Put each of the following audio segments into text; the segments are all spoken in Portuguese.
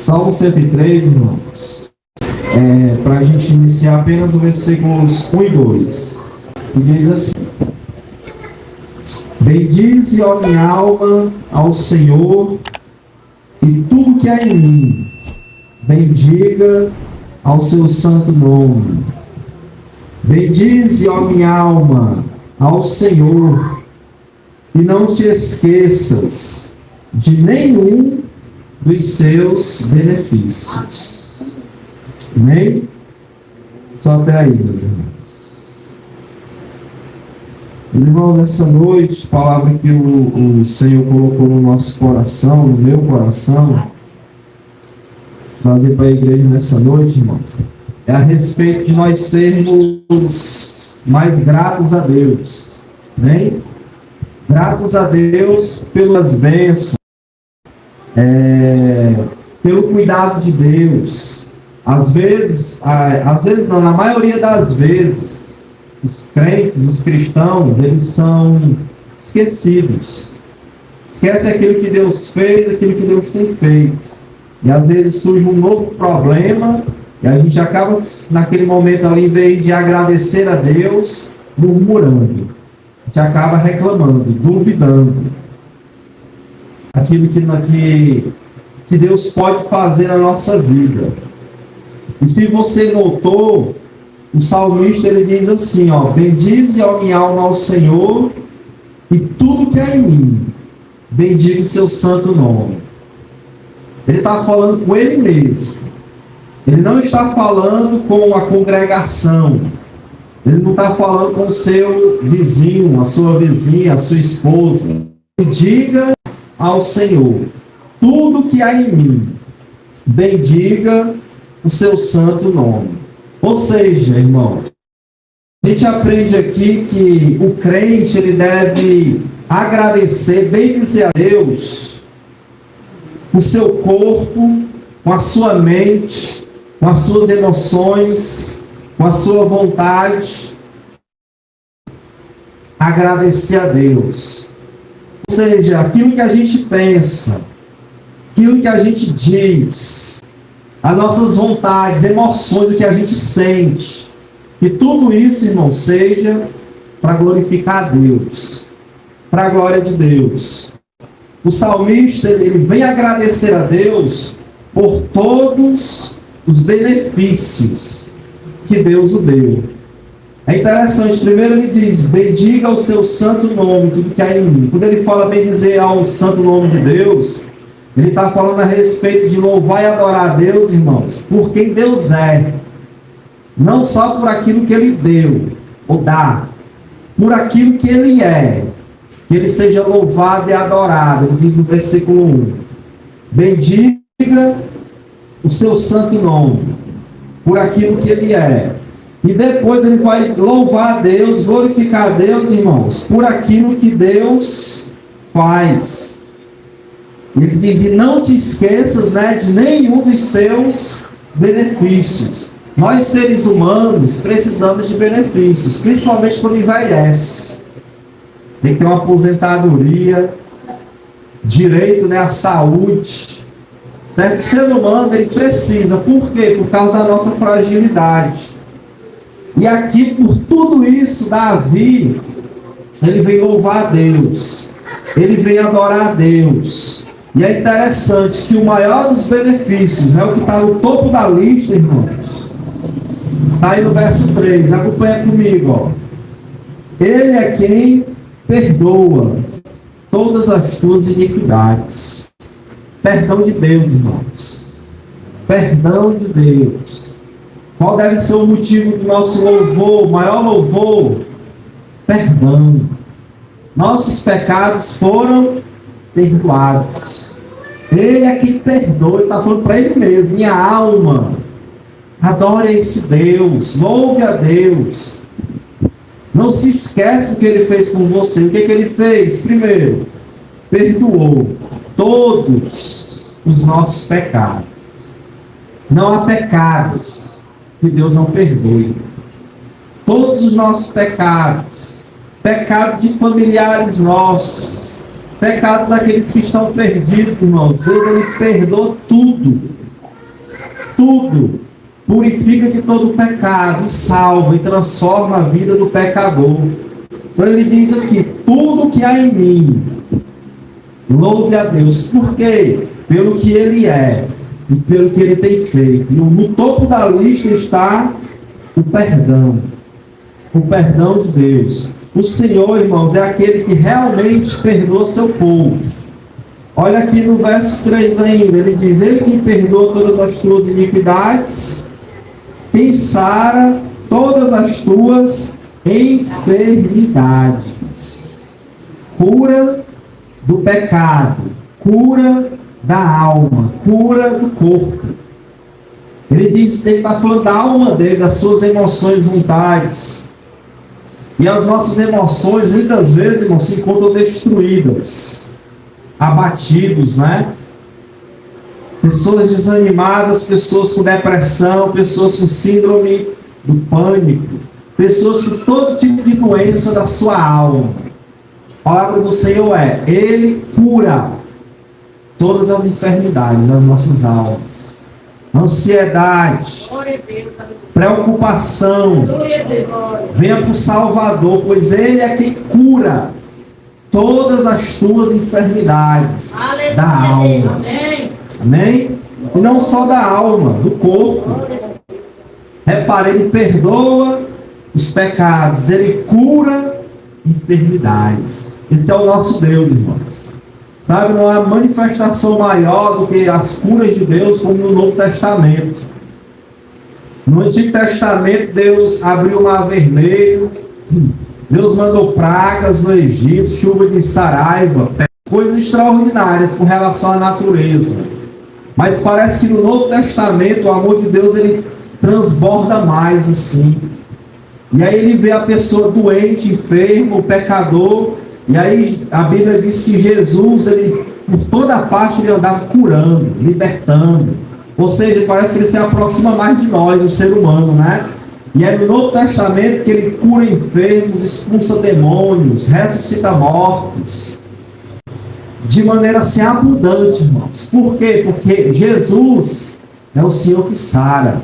Salmo 103, irmãos, para a gente iniciar apenas os versículos 1 e 2, que diz assim: bendize, ó minha alma, ao Senhor, e tudo que há em mim, bendiga ao seu santo nome. Bendize, ó minha alma, ao Senhor, e não te esqueças de nenhum dos seus benefícios. Amém? Só até aí, meus irmãos. Irmãos, essa noite, palavra que o Senhor colocou no nosso coração, no meu coração, trazer para a igreja nessa noite, irmãos, é a respeito de nós sermos mais gratos a Deus. Amém? Gratos a Deus pelas bênçãos, pelo cuidado de Deus. Às vezes não, na maioria das vezes, os crentes, os cristãos, eles são esquecidos. Esquece aquilo que Deus fez, aquilo que Deus tem feito. E às vezes surge um novo problema, e a gente acaba, naquele momento ali, em vez de agradecer a Deus, murmurando. A gente acaba reclamando, duvidando. Aquilo que Deus pode fazer na nossa vida. E se você notou, o salmista ele diz assim, ó: bendize, ó minha alma, ao Senhor, e tudo que há em mim, bendiga o seu santo nome. Ele está falando com ele mesmo. Ele não está falando com a congregação. Ele não está falando com o seu vizinho, a sua vizinha, a sua esposa. Bendiga ao Senhor tudo que há em mim, bendiga o seu santo nome. Ou seja, irmãos, a gente aprende aqui que o crente ele deve agradecer, bendizer a Deus com o seu corpo, com a sua mente, com as suas emoções, com a sua vontade. Agradecer a Deus. Ou seja, aquilo que a gente pensa, aquilo que a gente diz, as nossas vontades, emoções, o que a gente sente, que tudo isso, irmão, seja para glorificar a Deus, para a glória de Deus. O salmista, ele vem agradecer a Deus por todos os benefícios que Deus o deu. É interessante, primeiro ele diz: bendiga o seu santo nome, tudo que há em mim. Quando ele fala bendizer ao santo nome de Deus, ele está falando a respeito de louvar e adorar a Deus, irmãos, por quem Deus é. Não só por aquilo que Ele deu, ou dá, por aquilo que Ele é. Que Ele seja louvado e adorado. Ele diz no versículo 1. Bendiga o seu santo nome, por aquilo que Ele é. E depois ele vai louvar a Deus, glorificar a Deus, irmãos, por aquilo que Deus faz. Ele diz: e não te esqueças, de nenhum dos seus benefícios. Nós, seres humanos, precisamos de benefícios, principalmente quando envelhece. Tem que ter uma aposentadoria, direito, à saúde. Certo? O ser humano, ele precisa. Por quê? Por causa da nossa fragilidade. E aqui, por tudo isso, Davi, ele vem louvar a Deus. Ele vem adorar a Deus. E é interessante que o maior dos benefícios, o que está no topo da lista, irmãos, está aí no verso 3, acompanha comigo, ó. Ele é quem perdoa todas as tuas iniquidades. Perdão de Deus, irmãos. Perdão de Deus. Qual deve ser o motivo do nosso louvor, o maior louvor? Perdão. Nossos pecados foram perdoados. Ele é quem perdoa. Ele está falando para ele mesmo: minha alma, adore esse Deus, louve a Deus. Não se esqueça do que Ele fez com você. O que Ele fez? Primeiro, perdoou todos os nossos pecados. Não há pecados que Deus não perdoe. Todos os nossos pecados, pecados de familiares nossos, pecados daqueles que estão perdidos, irmãos, Deus, Ele perdoa tudo. tudo, purifica de todo pecado, e salva e transforma a vida do pecador. Então ele diz aqui, tudo que há em mim, louve a Deus. Por quê? Pelo que ele é e pelo que ele tem feito. No topo da lista está o perdão de Deus. O Senhor, irmãos, é aquele que realmente perdoa seu povo. Olha aqui no verso 3 ainda, ele diz, ele que perdoa todas as tuas iniquidades, quem sara todas as tuas enfermidades. Cura do pecado, cura da alma, cura do corpo. Ele diz, ele está falando da alma dele, das suas emoções, vontades. E as nossas emoções, muitas vezes, irmãos, se encontram destruídas, abatidos, né? Pessoas desanimadas, pessoas com depressão, pessoas com síndrome do pânico, pessoas com todo tipo de doença da sua alma. A palavra do Senhor é, ele cura todas as enfermidades das nossas almas. Ansiedade, preocupação, venha para o Salvador, pois ele é quem cura todas as tuas enfermidades da alma. Amém? E não só da alma, do corpo. Repare, ele perdoa os pecados, ele cura enfermidades. Esse é o nosso Deus, irmãos. Sabe, não há manifestação maior do que as curas de Deus como no Novo Testamento. No Antigo Testamento, Deus abriu o Mar Vermelho, Deus mandou pragas no Egito, chuva de saraiva, coisas extraordinárias com relação à natureza. Mas parece que no Novo Testamento o amor de Deus ele transborda mais assim. E aí ele vê a pessoa doente, enferma, o pecador. E aí a Bíblia diz que Jesus, ele, por toda parte, ele andava curando, libertando. Ou seja, parece que ele se aproxima mais de nós, o ser humano, né? E é no Novo Testamento que ele cura enfermos, expulsa demônios, ressuscita mortos. De maneira assim abundante, irmãos. Por quê? Porque Jesus é o Senhor que sara.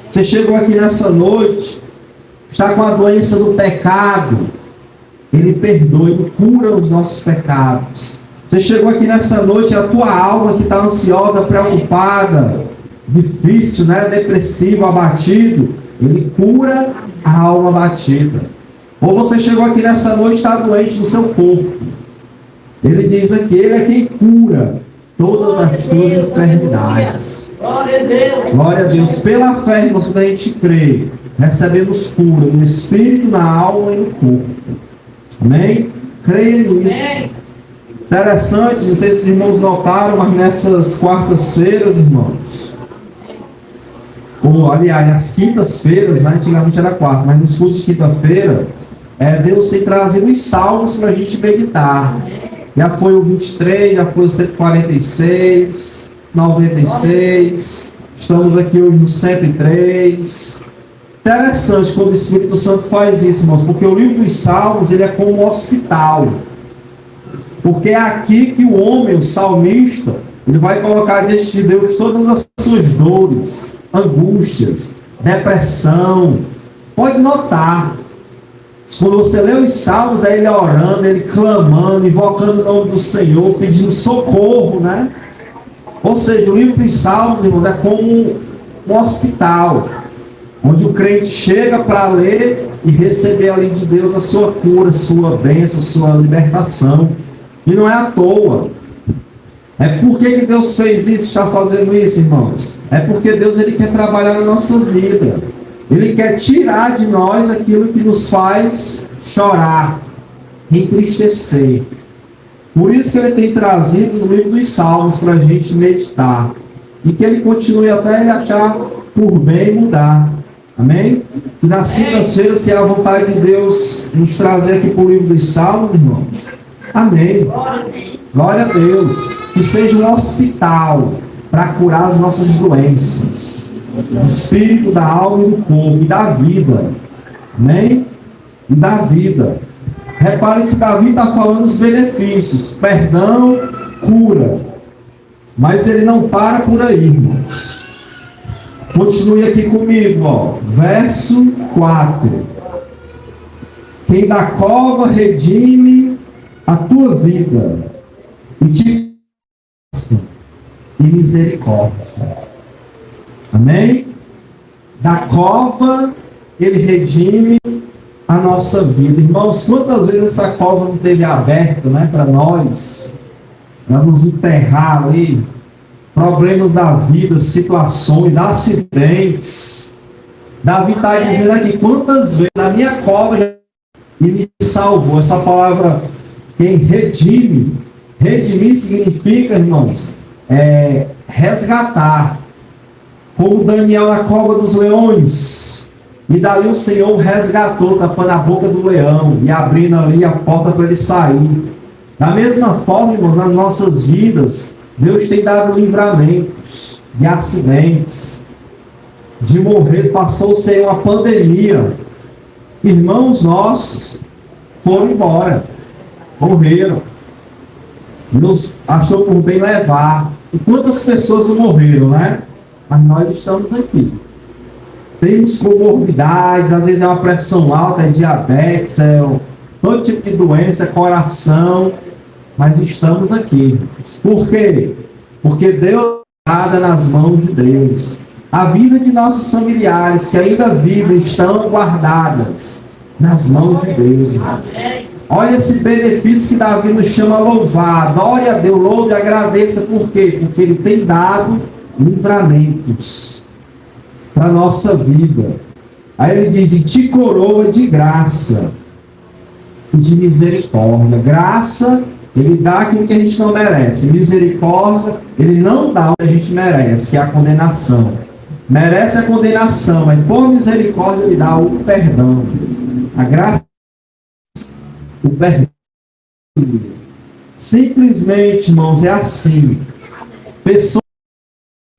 Você chegou aqui nessa noite, está com a doença do pecado, ele perdoa, ele cura os nossos pecados. Você chegou aqui nessa noite, a tua alma que está ansiosa, preocupada, difícil, né? Depressivo, abatido, ele cura a alma abatida. Ou você chegou aqui nessa noite e está doente no seu corpo. Ele diz aqui, ele é quem cura todas as tuas enfermidades. Glória a Deus. Glória a Deus. Pela fé, irmãos, quando a gente crê, recebemos cura no espírito, na alma e no corpo. Amém? Creia nisso. Interessante, não sei se os irmãos notaram, mas nessas quartas-feiras, irmãos, ou aliás, nas quintas-feiras, né? Antigamente era quarta, mas nos cursos de quinta-feira, Deus tem trazido os salmos para a gente meditar. Já foi o 23, já foi o 146, 96, estamos aqui hoje no 103. Interessante quando o Espírito Santo faz isso, irmãos, porque o livro dos Salmos, ele é como um hospital. Porque é aqui que o homem, o salmista, ele vai colocar diante de Deus todas as suas dores, angústias, depressão. Pode notar, quando você lê os Salmos, é ele orando, ele clamando, invocando o nome do Senhor, pedindo socorro, né? Ou seja, o livro dos Salmos, irmãos, é como um hospital, onde o crente chega para ler e receber ali de Deus a sua cura, a sua bênção, a sua libertação. E não é à toa. É porque que Deus fez isso, está fazendo isso, irmãos? É porque Deus ele quer trabalhar na nossa vida. Ele quer tirar de nós aquilo que nos faz chorar, entristecer. Por isso que ele tem trazido os livros dos Salmos para a gente meditar. E que ele continue até ele achar por bem mudar. Amém? E nas quintas-feiras, se é a vontade de Deus nos trazer aqui para o livro dos Salmos, irmãos. Amém. Glória a Deus. Que seja um hospital para curar as nossas doenças. Do espírito, da alma e do corpo. E da vida. Amém? E da vida. Reparem que Davi está falando os benefícios. Perdão, cura. Mas ele não para por aí, irmãos. Continue aqui comigo, ó. Verso 4. Quem da cova redime a tua vida e te e misericórdia. Amém? Da cova ele redime a nossa vida. Irmãos, quantas vezes essa cova não teve aberta, né, para nós, para nos enterrar ali, problemas da vida, situações, acidentes. Davi está dizendo aqui, quantas vezes a minha cova e me salvou. Essa palavra, quem redime, redimir significa, irmãos, resgatar. Como Daniel na cova dos leões, e dali o Senhor o resgatou, tapando a boca do leão e abrindo ali a porta para ele sair. Da mesma forma, irmãos, nas nossas vidas, Deus tem dado livramentos de acidentes, de morrer. Passou o Senhor a pandemia, irmãos nossos foram embora, morreram, nos achou por bem levar. E quantas pessoas não morreram, né? Mas nós estamos aqui. Temos comorbidades, às vezes é uma pressão alta, é diabetes, todo tipo de doença, é coração, mas estamos aqui. Por quê? Porque Deus está nas mãos de Deus. A vida de nossos familiares que ainda vivem estão guardadas nas mãos de Deus, irmãos. Olha esse benefício que Davi nos chama a louvar. Adore a Deus, louve e agradeça. Por quê? Porque Ele tem dado livramentos para a nossa vida. Aí ele diz, e te coroa de graça e de misericórdia. Graça, Ele dá aquilo que a gente não merece. Misericórdia, Ele não dá o que a gente merece, que é a condenação. Merece a condenação, mas por misericórdia Ele dá o perdão. A graça, o perdão. Simplesmente, irmãos, é assim. Pessoas,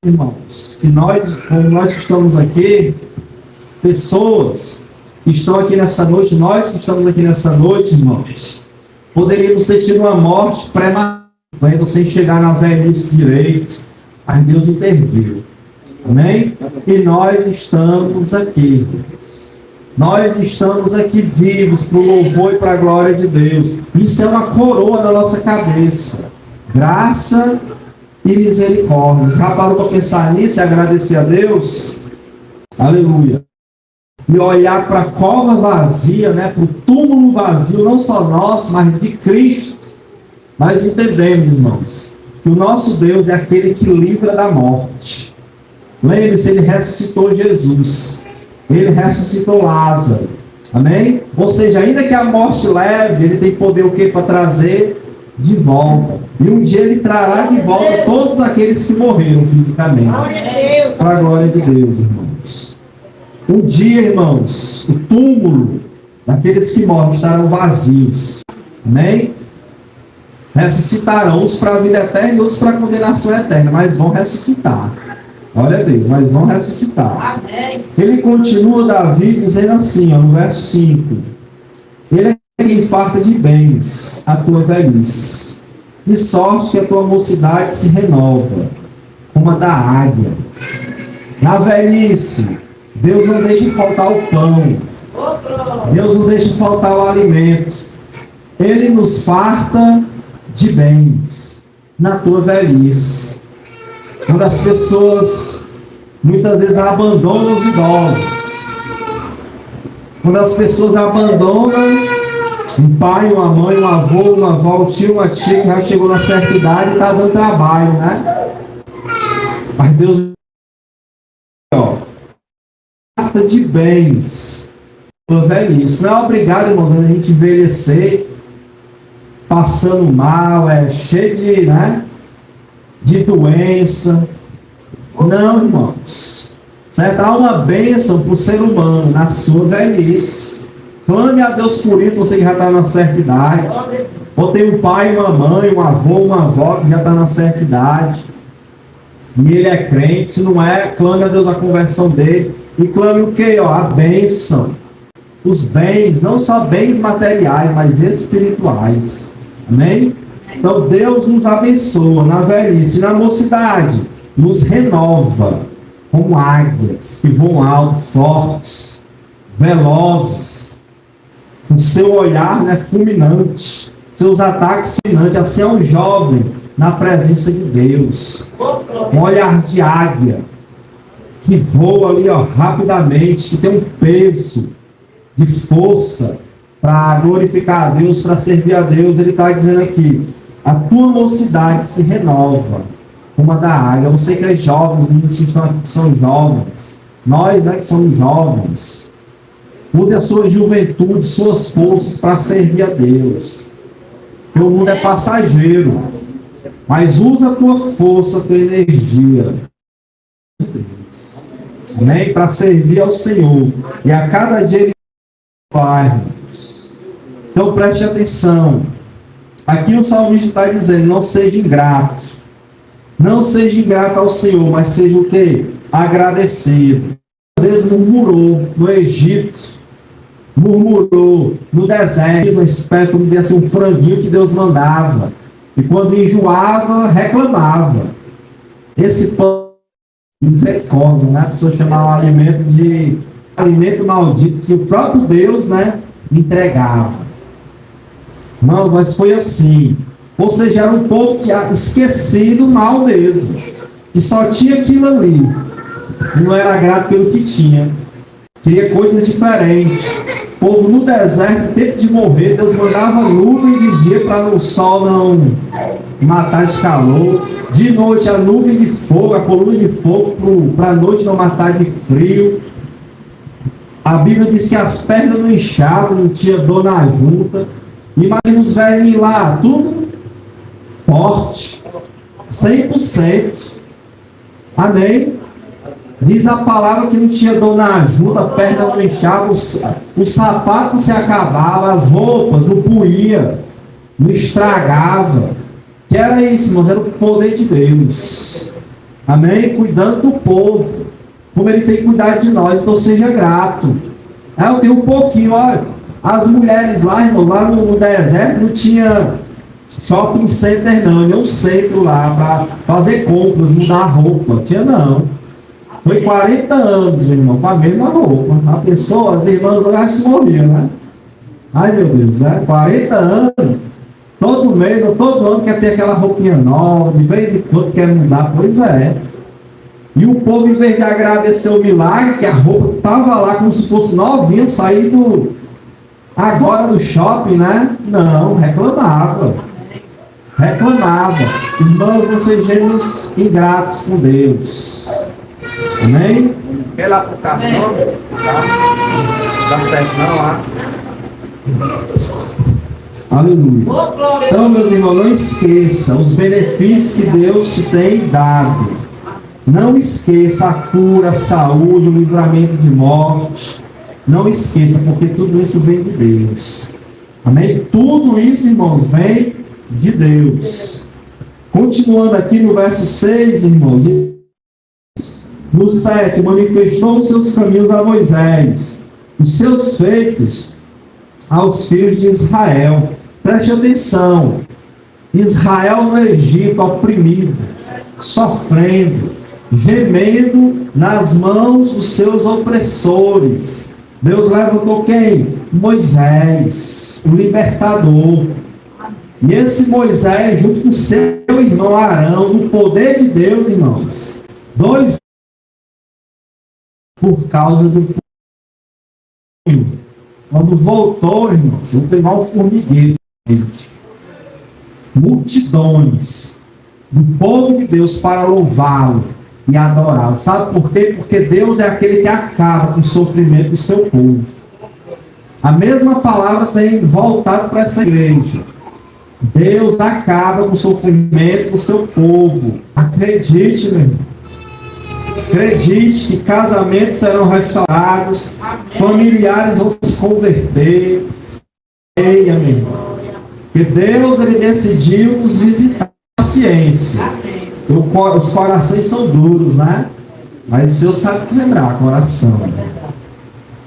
irmãos, que nós, como nós estamos aqui, pessoas que estão aqui nessa noite, nós que estamos aqui nessa noite, irmãos, poderíamos ter tido uma morte prematura, sem chegar na velhice direito, mas Deus interviu. Amém? E nós estamos aqui. Nós estamos aqui vivos para o louvor e para a glória de Deus. Isso é uma coroa na nossa cabeça. Graça e misericórdia. Já parou para pensar nisso e agradecer a Deus? Aleluia. E olhar para a cova vazia, né, para o túmulo vazio, não só nosso, mas de Cristo. Nós entendemos, irmãos, que o nosso Deus é aquele que livra da morte. Lembre-se, Ele ressuscitou Jesus. Ele ressuscitou Lázaro. Amém? Ou seja, ainda que a morte leve, Ele tem poder o quê? Para trazer de volta. E um dia Ele trará de volta todos aqueles que morreram fisicamente. Para a glória de Deus, irmãos. Um dia, irmãos, o túmulo daqueles que morrem estarão vazios. Amém? Ressuscitarão uns para a vida eterna e outros para a condenação eterna, mas vão ressuscitar. Glória a Deus, mas vão ressuscitar. Amém. Ele continua, Davi, dizendo assim, ó, no verso 5. Ele é quem farta de bens a tua velhice, de sorte que a tua mocidade se renova, como a da águia. Na velhice, Deus não deixa faltar o pão. Deus não deixa faltar o alimento. Ele nos farta de bens na tua velhice. Quando as pessoas muitas vezes abandonam os idosos. Quando as pessoas abandonam um pai, uma mãe, um avô, uma avó, um tio, uma tia que já chegou na certa idade e está dando trabalho, né? Mas Deus, ó, farta de bens na velhice. Não é obrigado, irmãos, a gente envelhecer passando mal, cheio de, né, de doença. Não, irmãos. Certo? Há uma bênção para o ser humano na sua velhice. Clame a Deus por isso, você que já está na certa idade. Ou tem um pai, uma mãe, um avô, uma avó que já está na certa idade. E ele é crente. Se não é, clame a Deus a conversão dele. E clame o quê? A bênção. Os bens, não só bens materiais, mas espirituais. Amém? Então Deus nos abençoa na velhice e na mocidade. Nos renova. como águias que voam alto, fortes, velozes, com seu olhar, né, fulminante, seus ataques fulminantes. Assim é um jovem na presença de Deus, um olhar de águia que voa ali, ó, rapidamente, que tem um peso de força para glorificar a Deus, para servir a Deus. Ele está dizendo aqui: a tua mocidade se renova como a da águia. Você que é jovem, os meninos que estão aqui que são jovens, nós que somos jovens, use a sua juventude, suas forças para servir a Deus. Porque o mundo é passageiro, mas usa a tua força, a tua energia, amém? Para servir ao Senhor. E a cada dia Ele vai. Então preste atenção. Aqui o salmista está dizendo: não seja ingrato. Não seja ingrato ao Senhor, mas seja o quê? Agradecido. Às vezes murmurou no Egito, murmurou no deserto, uma espécie, vamos dizer assim, um franguinho que Deus mandava. E quando enjoava, reclamava. Esse pão, misericórdia, né? A pessoa chamava o alimento de alimento maldito que o próprio Deus, né, entregava. Irmãos, mas foi assim. Ou seja, era um povo que esquecido mal mesmo, que só tinha aquilo ali, e não era grato pelo que tinha, queria coisas diferentes. O povo no deserto, tempo de morrer, Deus mandava nuvem de dia para o sol não matar de calor, de noite a nuvem de fogo, a coluna de fogo para a noite não matar de frio. A Bíblia diz que as pernas não inchavam, não tinha dor na junta. Imagina os velhinhos lá, tudo forte, 100%. Amém? Diz a palavra que não tinha dor na junta, a perna não inchava, o sapato não se acabava, as roupas não puía, não estragava. Que era isso, irmãos? Era o poder de Deus. Amém? Cuidando do povo, como Ele tem cuidado de nós. Então seja grato. Eu tenho um pouquinho, olha, as mulheres lá, irmão, lá no deserto não tinha shopping center não, nem um centro lá para fazer compras, mudar roupa, tinha não. Foi 40 anos, meu irmão, com a mesma roupa. A pessoa, as irmãs, eu acho que morriam, né? Ai, meu Deus, né? 40 anos, todo mês ou todo ano quer ter aquela roupinha nova, de vez em quando quer mudar, pois é. E o povo, em vez de agradecer o milagre, que a roupa estava lá como se fosse novinha, saído agora do shopping, né? Não, reclamava. Reclamava. Irmãos, não sejamos ingratos com Deus. Amém? Quer ir lá pro cartão? Tá? Dá certo não lá? Aleluia. Então, meus irmãos, não esqueça os benefícios que Deus te tem dado. Não esqueça a cura, a saúde, o livramento de morte. Não esqueça, porque tudo isso vem de Deus. Amém? Tudo isso, irmãos, vem de Deus. Continuando aqui no verso 6, irmãos. No 7, manifestou os seus caminhos a Moisés, os seus feitos aos filhos de Israel. Preste atenção. Israel no Egito, oprimido, sofrendo, gemendo nas mãos dos seus opressores. Deus levantou quem? Moisés, o libertador. E esse Moisés, junto com seu irmão Arão, no poder de Deus, irmãos, dois por causa do quando voltou, irmãos, vou pegar um formigueiro, gente. Multidões do povo de Deus para louvá-lo e adorá-lo. Sabe por quê? Porque Deus é aquele que acaba com o sofrimento do seu povo. A mesma palavra tem voltado para essa igreja. Deus acaba com o sofrimento do seu povo. Acredite, meu irmão. Acredite que casamentos serão restaurados, familiares vão se converter. Ei, amigo. Que Deus, Ele decidiu nos visitar a ciência. Os corações são duros, né? Mas o Senhor sabe quebrar coração.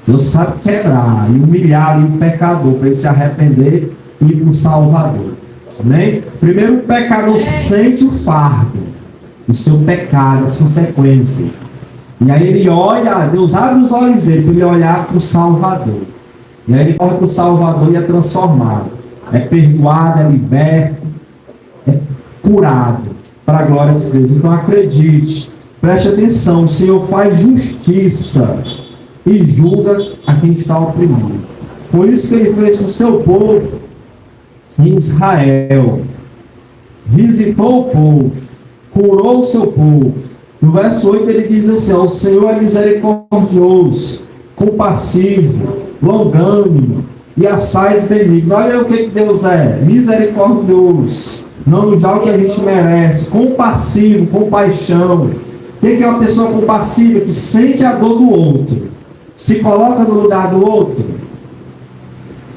O Senhor sabe quebrar e humilhar ali o pecador para ele se arrepender e ir para o Salvador. Amém? Primeiro o pecador sente o fardo, o seu pecado, as consequências. E aí ele olha, Deus abre os olhos dele para ele olhar para o Salvador. E aí ele corre para o Salvador e é transformado. É perdoado, é liberto, é curado para a glória de Deus. Então acredite, preste atenção, o Senhor faz justiça e julga a quem está oprimido. Foi isso que ele fez com o seu povo em Israel. Visitou o povo, curou o seu povo. No verso 8 ele diz assim: o Senhor é misericordioso, compassivo, longânimo e assaz benigno. Olha o que Deus é: misericordioso, não nos dá o que a gente merece, compassivo, compaixão. O que é uma pessoa compassiva? Que sente a dor do outro, se coloca no lugar do outro.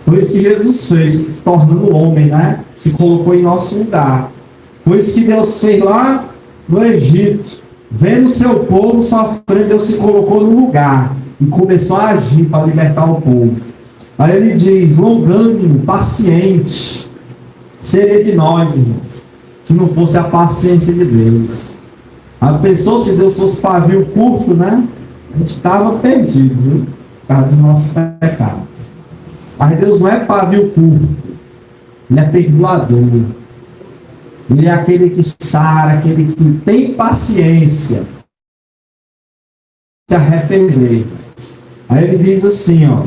Foi isso que Jesus fez, se tornando homem, né? Se colocou em nosso lugar. Foi isso que Deus fez lá no Egito. Vendo o seu povo sofrendo, Deus se colocou no lugar e começou a agir para libertar o povo. Aí ele diz: longânimo, paciente. Seria de nós, irmãos, se não fosse a paciência de Deus. A pessoa, se Deus fosse pavio curto, né? A gente estava perdido, viu? Por causa dos nossos pecados. Mas Deus não é pavio curto. Ele é perdoador. Ele é aquele que sara, aquele que tem paciência. Se arrepender. Aí ele diz assim, ó.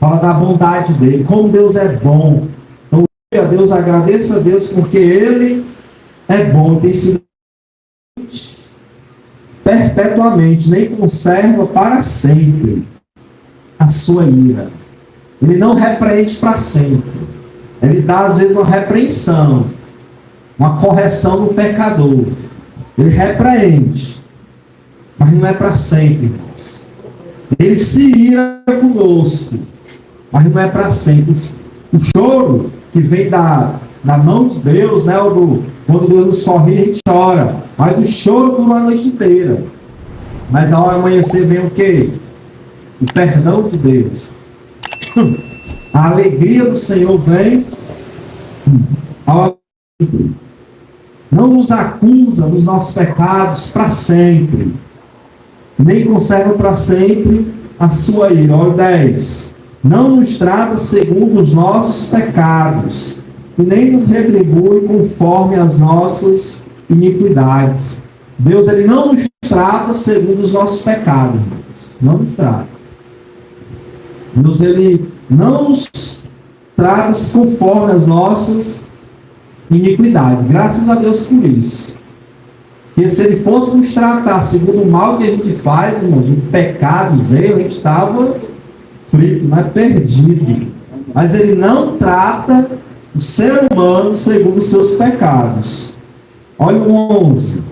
Fala da bondade dele, como Deus é bom. Então, a Deus, agradeça a Deus, porque Ele é bom, tem sido perpetuamente, nem conserva para sempre a sua ira. Ele não repreende para sempre. Ele dá, às vezes, uma repreensão, uma correção no pecador. Ele repreende, mas não é para sempre, irmãos. Ele se ira conosco, mas não é para sempre. O choro que vem da mão de Deus, né? Quando Deus nos corrige, a gente chora. Mas o choro dura a noite inteira. Mas ao amanhecer vem o quê? O perdão de Deus. A alegria do Senhor vem. Não nos acusa dos nossos pecados para sempre. Nem conserva para sempre a sua ira. Olha o 10. Não nos trata segundo os nossos pecados, e nem nos retribui conforme as nossas iniquidades. Deus, Ele não nos trata segundo os nossos pecados. Não nos trata. Deus, Ele não nos trata conforme as nossas iniquidades. Graças a Deus por isso. Porque se Ele fosse nos tratar segundo o mal que a gente faz, irmãos, o pecado, os erros, a gente estava frito, não é perdido. Mas Ele não trata o ser humano segundo os seus pecados. Olha o 11.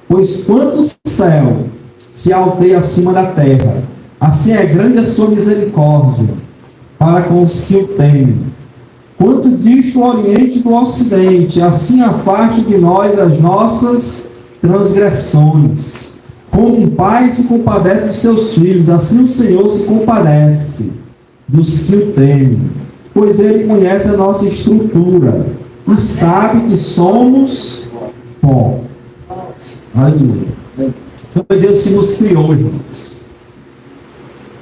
Pois quanto o céu se alteia acima da terra, assim é grande a sua misericórdia para com os que o temem. Quanto dista o oriente do ocidente, assim afasta de nós as nossas transgressões. Como um pai se compadece dos seus filhos, assim o Senhor se compadece dos que o temem. Pois Ele conhece a nossa estrutura e sabe que somos pó. Aleluia. Foi Deus que nos criou, irmãos.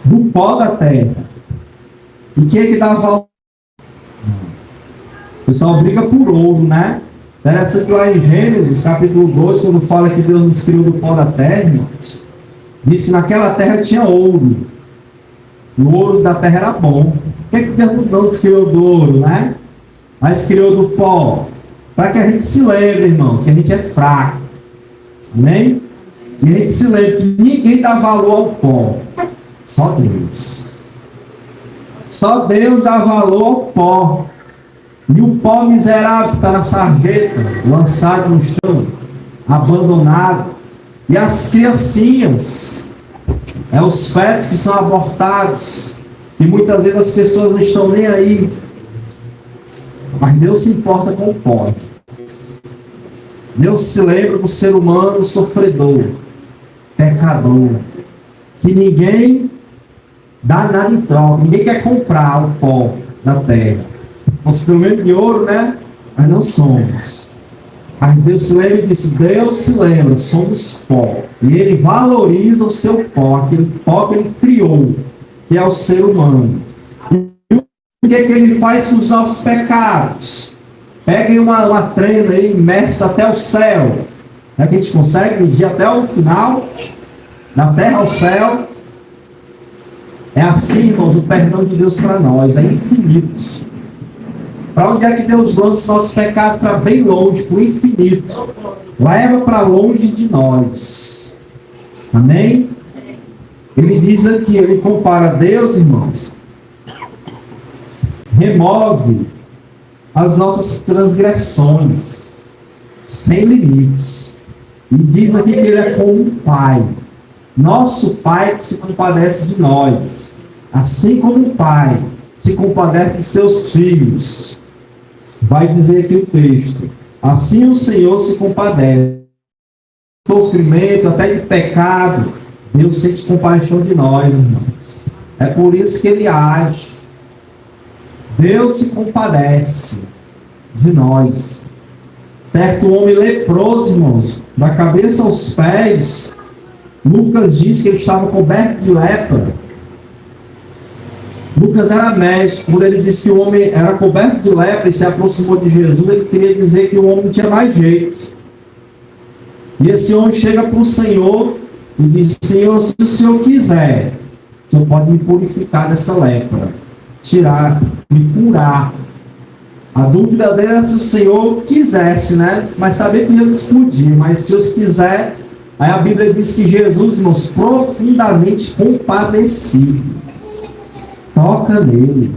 Do pó da terra. E quem é que dá valor? O pessoal briga por ouro, né? Interessante que lá em Gênesis, capítulo 2, quando fala que Deus nos criou do pó da terra, irmãos, diz que naquela terra tinha ouro. O ouro da terra era bom. Por que Deus não nos criou do ouro, né? Mas criou do pó. Para que a gente se lembre, irmãos, que a gente é fraco. Amém? E a gente se lembre que ninguém dá valor ao pó. Só Deus. Só Deus dá valor ao pó. E o pó miserável que está na sarjeta, lançado no chão, abandonado. E as criancinhas, os fetos que são abortados, e muitas vezes as pessoas não estão nem aí. Mas Deus se importa com o pó. Deus se lembra do ser humano sofredor, pecador, que ninguém dá nada em troca, ninguém quer comprar o pó da terra. Nós pelo menos de ouro, né? Mas não somos. Aí Deus se lembra e disse, Deus se lembra, somos pó. E Ele valoriza o seu pó, aquele pó que Ele criou, que é o ser humano. E o que Ele faz com os nossos pecados? Peguem uma trena aí, imersa até o céu. É que a gente consegue medir até o final, da terra ao céu. É assim, irmãos, o perdão de Deus para nós, é infinito. Para onde é que Deus lança nosso pecado? Para bem longe, para o infinito. Leva para longe de nós. Amém? Ele diz aqui, ele compara Deus, irmãos, remove as nossas transgressões, sem limites. E diz aqui que ele é como um pai. Nosso pai que se compadece de nós. Assim como o pai se compadece de seus filhos. Vai dizer aqui o texto. Assim o Senhor se compadece. Sofrimento, até de pecado. Deus sente compaixão de nós, irmãos. É por isso que Ele age. Deus se compadece de nós. Certo homem leproso, irmãos, da cabeça aos pés, Lucas diz que ele estava coberto de lepra. Lucas era médico. Quando ele disse que o homem era coberto de lepra e se aproximou de Jesus, ele queria dizer que o homem não tinha mais jeito. E esse homem chega para o Senhor e diz, Senhor, se o Senhor quiser, o Senhor pode me purificar dessa lepra, tirar, me curar. A dúvida dele era se o Senhor quisesse, né? Mas sabia que Jesus podia, mas se Deus quiser. Aí a Bíblia diz que Jesus, irmãos, profundamente compadecido, toca nele.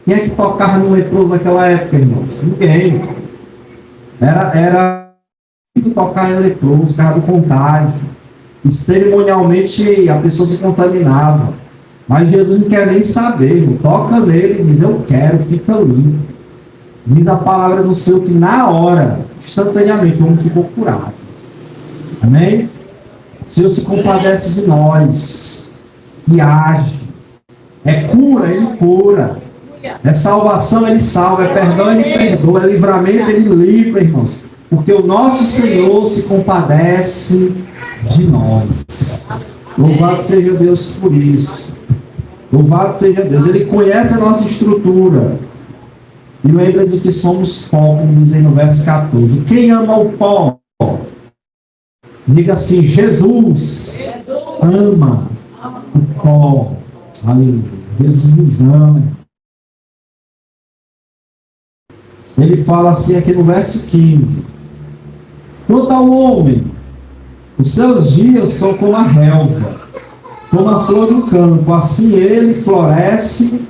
Quem é que tocava no leproso naquela época, irmãos? Ninguém. Era tocar em leproso, por causa do contágio. E cerimonialmente a pessoa se contaminava. Mas Jesus não quer nem saber, irmão. Toca nele e diz, eu quero, fica limpo. Diz a palavra do Senhor que na hora, instantaneamente, o homem ficou curado. Amém? O Senhor se compadece de nós e age. É cura, Ele cura. É salvação, Ele salva. É perdão, Ele perdoa. É livramento, Ele livra, irmãos. Porque o nosso Senhor se compadece de nós. Louvado seja Deus por isso. Louvado seja Deus. Ele conhece a nossa estrutura. E lembra de que somos pó, como diz aí no verso 14. Quem ama o pó? Diga assim, Jesus ama o pó. Aleluia. Jesus nos ama. Ele fala assim aqui no verso 15. Quanto ao homem, os seus dias são como a relva, como a flor do campo. Assim ele floresce,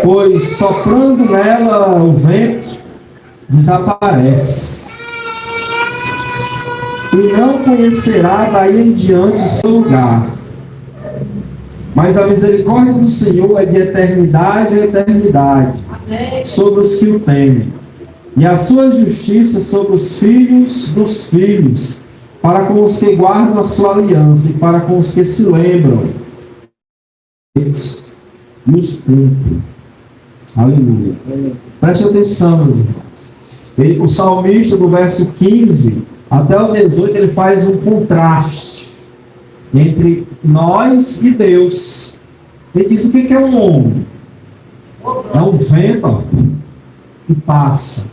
pois soprando nela o vento, desaparece. E não conhecerá daí em diante o seu lugar. Mas a misericórdia do Senhor é de eternidade a eternidade, sobre os que o temem. E a sua justiça sobre os filhos dos filhos, para com os que guardam a sua aliança, e para com os que se lembram. E os cumprem. Aleluia. Preste atenção, meus irmãos. O salmista, do verso 15 até o 18, ele faz um contraste entre nós e Deus. Ele diz o que é um homem? É um vento que passa.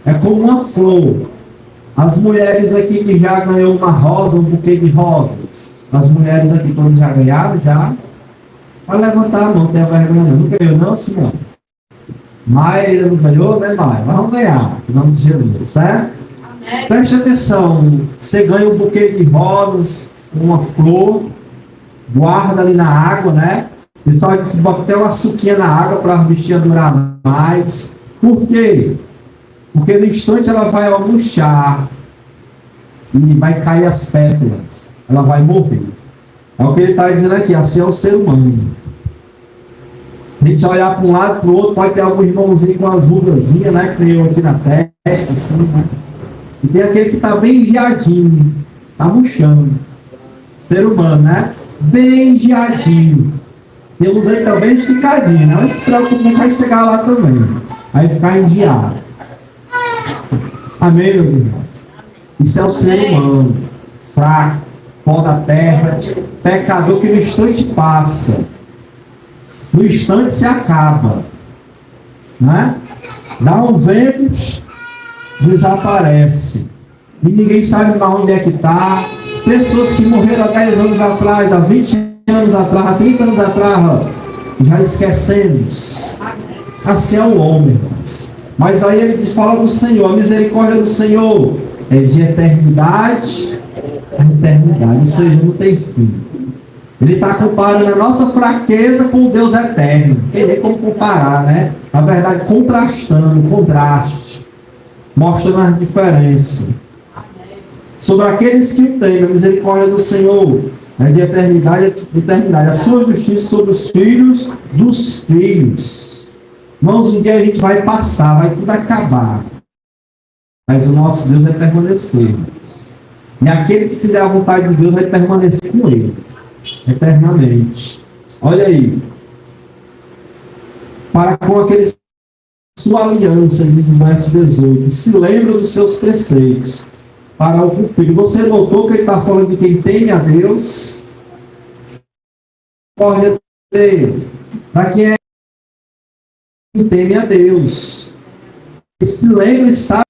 É como uma flor. As mulheres aqui que já ganhou uma rosa, um buquê de rosas. As mulheres aqui todas já ganharam, já. Pode levantar a mão, não tem vergonha não. Não ganhou não, Simone? Maia ainda não ganhou, né, Maia? Mas vamos ganhar, em nome de Jesus, certo? Amém. Preste atenção. Você ganha um buquê de rosas, uma flor, guarda ali na água, né? O pessoal disse, bota até uma suquinha na água para a bichinha durar mais. Por quê? Porque no instante ela vai murchar e vai cair as pétalas. Ela vai morrer. É o que ele está dizendo aqui. Assim é o ser humano. Se a gente olhar para um lado para o outro, pode ter algum irmãozinho com as rugazinhas, né? Que nem eu aqui na testa, assim, né? E tem aquele que está bem engiadinho. Está murchando. Ser humano, né? Bem engiadinho. Tem uns aí também esticadinho. Não se preocupe, não vai chegar lá também. Aí ficar engiado. Amém, meus irmãos? Isso é o ser humano, fraco, pó da terra, pecador que no instante passa, no instante se acaba, né? Dá um vento, desaparece, e ninguém sabe mais onde é que está. Pessoas que morreram há 10 anos atrás, há 20 anos atrás, há 30 anos atrás, ó, já esquecemos. Assim é o homem, irmãos. Mas aí ele fala do Senhor, a misericórdia do Senhor é de eternidade a eternidade, ou seja, não tem fim. Ele está comparando a nossa fraqueza com o Deus eterno. Não tem como comparar, né? Na verdade, contrastando, contraste, mostrando as diferenças. Sobre aqueles que o têm, a misericórdia do Senhor é de eternidade a eternidade. A sua justiça sobre os filhos dos filhos. Irmãos, um dia a gente vai passar, vai tudo acabar. Mas o nosso Deus vai permanecer. E aquele que fizer a vontade de Deus vai permanecer com ele, eternamente. Olha aí. Para com aqueles sua aliança, diz no verso 18, se lembra dos seus preceitos, para o cumprir. Você notou que ele está falando de quem teme a Deus? Olha dele. Para quem é quem teme a Deus. E se lembra e sabe.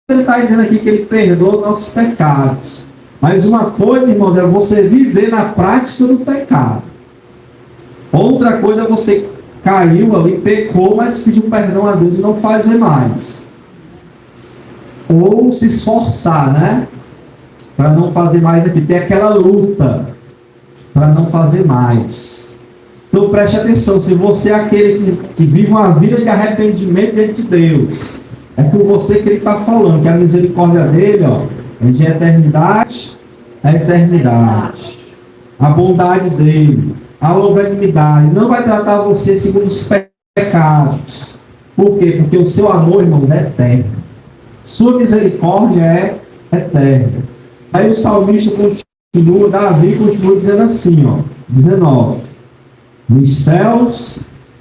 Ele está dizendo aqui que ele perdoa nossos pecados. Mas uma coisa, irmãos, é você viver na prática do pecado. Outra coisa é você caiu ali, pecou, mas pediu perdão a Deus e não fazer mais. Ou se esforçar, né? Para não fazer mais aqui. Ter aquela luta para não fazer mais. Então preste atenção, se você é aquele que vive uma vida de arrependimento diante de Deus, é com você que ele está falando, que a misericórdia dele, ó, é de eternidade a eternidade. A bondade dele, a longanimidade, não vai tratar você segundo os pecados. Por quê? Porque o seu amor, irmãos, é eterno. Sua misericórdia é eterna. Aí o salmista continua, Davi continua dizendo assim, ó, 19. Nos céus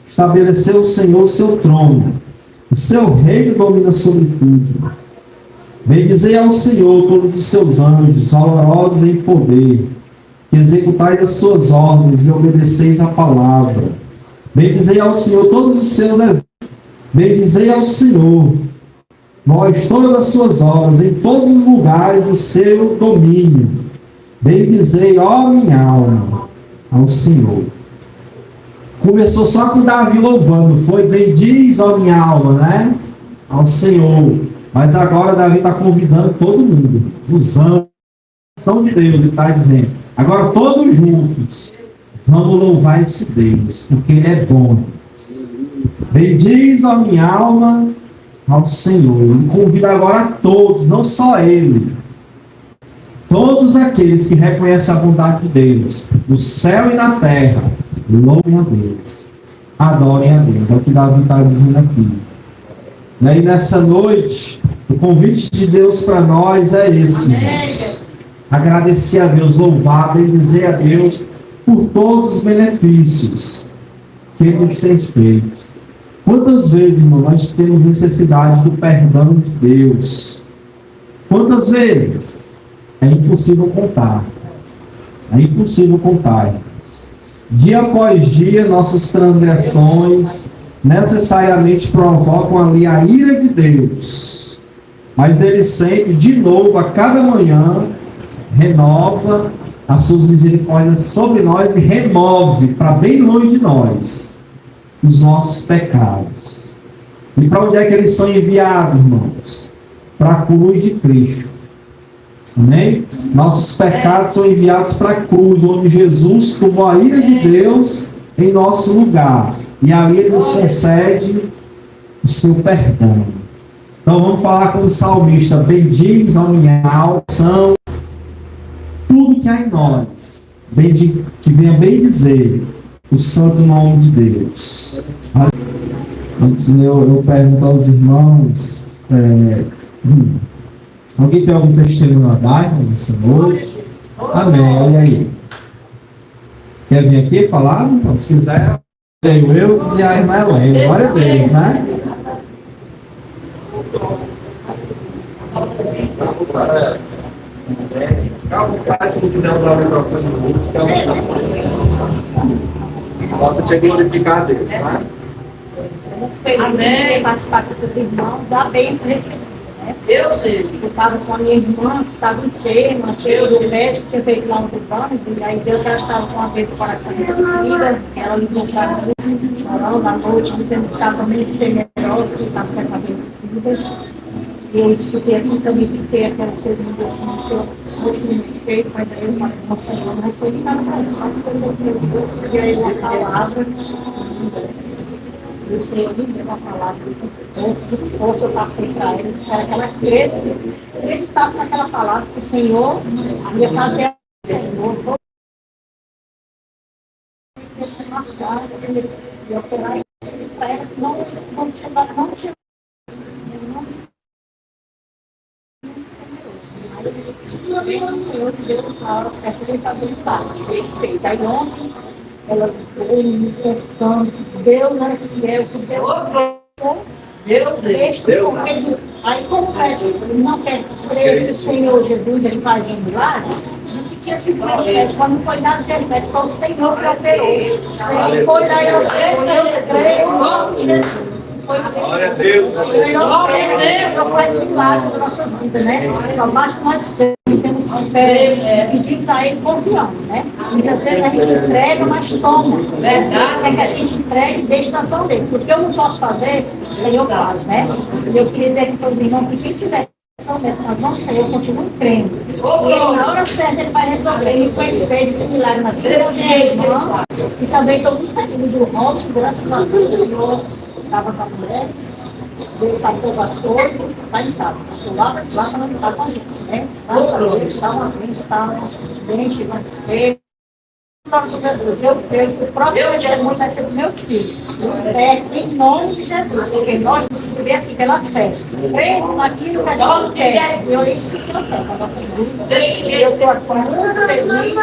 estabeleceu o Senhor o seu trono. O seu reino domina sobre tudo. Bendizei ao Senhor todos os seus anjos, valorosos em poder, que executais as suas ordens e obedeceis a palavra. Bendizei ao Senhor todos os seus exércitos. Bendizei ao Senhor, vós todas as suas obras, em todos os lugares o seu domínio. Bendizei, ó minha alma, ao Senhor. Começou só com Davi louvando, foi bendiz, ó minha alma, né? Ao Senhor. Mas agora Davi está convidando todo mundo, os anjos, são de Deus, ele está dizendo. Agora todos juntos, vamos louvar esse Deus, porque ele é bom. Bendiz, ó minha alma, ao Senhor. Ele convida agora a todos, não só ele. Todos aqueles que reconhecem a bondade de Deus, no céu e na terra, louvem a Deus, adorem a Deus. É o que Davi está dizendo aqui. E aí nessa noite, o convite de Deus para nós é esse, irmãos. Agradecer a Deus, louvar, bendizer a Deus por todos os benefícios que Ele nos tem feito. Quantas vezes, irmão, nós temos necessidade do perdão de Deus? Quantas vezes? É impossível contar. É impossível contar. Dia após dia, nossas transgressões necessariamente provocam ali a ira de Deus. Mas Ele sempre, de novo, a cada manhã, renova as suas misericórdias sobre nós e remove para bem longe de nós os nossos pecados. E para onde é que eles são enviados, irmãos? Para a cruz de Cristo. Amém? Nossos pecados são enviados para a cruz, onde Jesus tomou a ira de Deus em nosso lugar. E ali Ele nos concede o seu perdão. Então vamos falar com o salmista. Bendiz a minha alma, tudo que há em nós. Que venha bem dizer o santo nome de Deus. Antes eu pergunto aos irmãos, alguém tem algum testemunho a dar nessa noite? Amém, olha aí. Quer vir aqui falar? Então, se quiser, eu e a irmã Helena. Glória a Deus, né? Fica à vontade, se quiser usar o microfone do música, pode ser glorificar a Deus, tá? Muito feliz de participar com os irmãos, da bênção recebida, né? Eu estava com a minha irmã, que estava enferma, chegou do médico, tinha feito lá uns exames, e aí deu que ela estava com a veia do coração entupida, ela ligou para mim, chorando à noite, dizendo que estava muito temerosa, que estava com essa veia entupida. E eu escutei aqui, também fiquei aquela coisa no meu assim, que eu gostei muito feito, mas aí eu falei, não, Senhor, mas foi ligado para ele, só porque eu sei que eu escutei aí uma palavra, e o Senhor me deu uma palavra de força, eu passei para ele, disseram que ela acreditasse naquela palavra, que o Senhor ia fazer o Senhor, todo ele marcar, ele ia operar ele para ela, que não tinha. O Senhor Deus, na hora certa, ele fazia o milagre. Ele fez. Aí ontem, ela veio me contando que Deus era fiel, que Deus texto, porque ele disse, aí como o médico não quer crer que o Senhor Jesus ele faz um milagre, disse que tinha sido o médico, mas não foi nada de médico, foi o Senhor que operou. O Senhor foi daí, eu creio em nome de Jesus. Glória a Deus. O Senhor faz milagre nas nossas vidas, né? Só basta nós temos fé, pedimos a Ele confiando, né? Muitas vezes a gente entrega, mas toma. Quer que a gente entregue e deixe nas mãos dele. Porque eu não posso fazer, o Senhor faz, né? E eu queria dizer aqui para os irmãos que quem tiver promessa nas mãos do Senhor, continue crendo. E ele, na hora certa, ele vai resolver. Ele fez esse milagre na vida da minha irmã. E também estou muito feliz. O Robson, graças a Deus, o Senhor estava com a mulher, Deus sabe todas as coisas, está em casa. Lá para não estar com a gente, né? Graças a Deus, está uma bênção, está bem, chegando cedo. Eu creio que o próximo testemunho vai ser do meu filho. Em nome de Jesus, porque nós vamos viver assim pela fé. Creio naquilo que a gente quer. E é isso que o Senhor quer para a nossa vida. E eu estou aqui muito feliz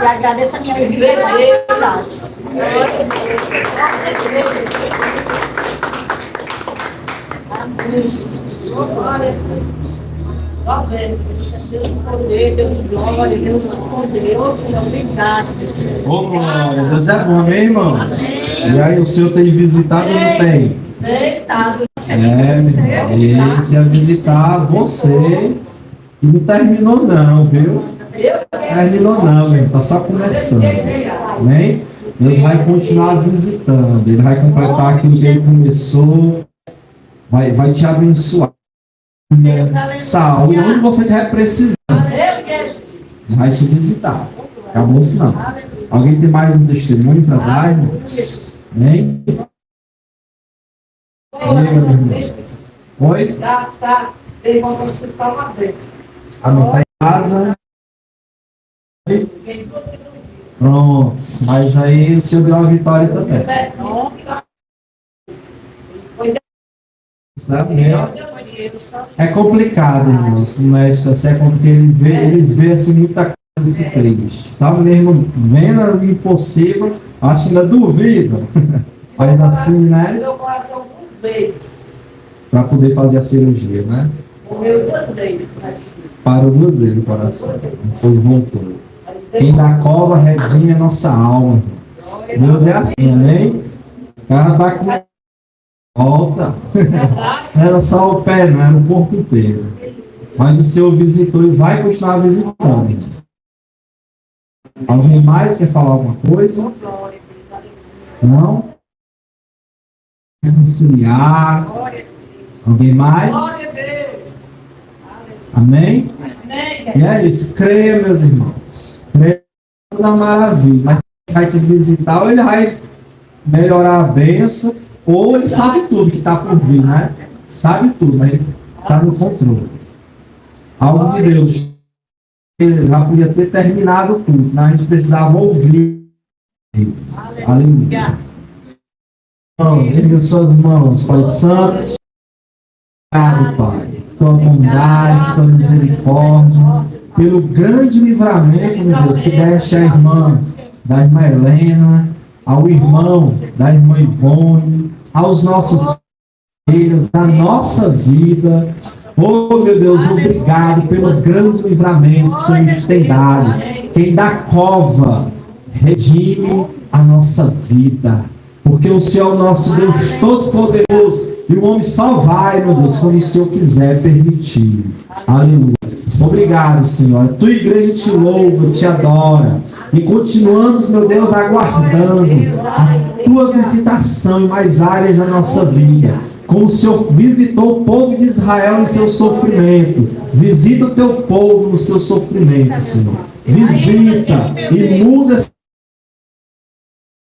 e agradeço a minha vida pela oportunidade. Ô, glória, Deus é bom, amém, irmãos? E aí, o senhor tem visitado ou não tem? Esse é visitar você e não terminou não, viu? Terminou não, meu, tá só começando, amém? Deus vai continuar visitando, Ele vai completar aquilo que Ele começou, vai te abençoar. Saúde, onde você estiver precisando, vai te visitar. Acabou-se não. Alguém tem mais um testemunho para dar, irmãos? Amém? Oi? Tá. Ele voltou para uma vez. Ah, não está em casa? Oi? Pronto. Mas aí o senhor deu uma vitória também. Sabe? É complicado, irmãos. O médico assim, é porque eles veem assim, muita coisa triste. Sabe mesmo? Vendo ali impossível, acho que ainda duvida. Mas assim, né? Meu coração por vezes. Para poder fazer a cirurgia, né? Morreu 2 vezes. Parou 2 vezes o coração. Ele voltou. Quem dá cova redime a nossa alma. Deus é assim, amém? O cara tá com volta. Não era só o pé, não, era o corpo inteiro. Mas o Senhor visitou e vai continuar visitando. Alguém mais quer falar alguma coisa? Não? Reconciliar. Alguém mais? Amém? E é isso. Creia, meus irmãos. Creia na maravilha. Mas ele vai te visitar, ou ele vai melhorar a bênção, ou ele sabe tudo que está por vir, né? Sabe tudo, mas ele está no controle. Algo de Deus. Ele já podia ter terminado tudo, mas a gente precisava ouvir. Aleluia. Erga suas mãos, Pai Santo. Obrigado, Pai. Tua bondade, tua misericórdia, pelo grande livramento, meu Deus, que deste à irmã, da irmã Helena, ao irmão, da irmã Ivone, aos nossos da nossa vida. Oh, meu Deus, obrigado pelo grande livramento que o Senhor nos tem dado. Quem da cova redime a nossa vida. Porque o Senhor é o nosso Deus Todo-Poderoso. E o homem só vai, meu Deus, quando o Senhor quiser permitir. Aleluia. Obrigado, Senhor. A tua igreja te louva, te adora. E continuamos, meu Deus, aguardando a tua visitação em mais áreas da nossa vida. Como o Senhor visitou o povo de Israel em seu sofrimento. Visita o teu povo no seu sofrimento, Senhor. Visita e muda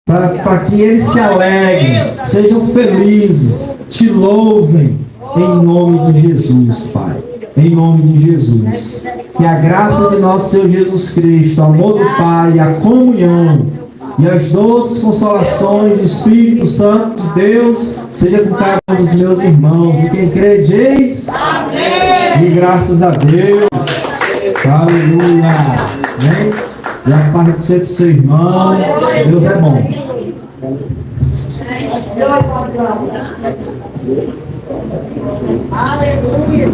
para que eles se alegrem, sejam felizes, te louvem em nome de Jesus, Pai. Em nome de Jesus. Que a graça de nosso Senhor Jesus Cristo, o amor do Pai, a comunhão e as doces consolações do Espírito Santo de Deus seja com cada um dos meus irmãos. E quem crê, diz amém. E graças a Deus. Aleluia. Amém. E a paz de ser para o seu irmão. Deus é bom. Aleluia.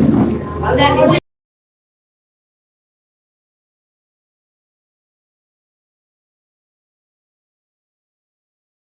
Aleluia.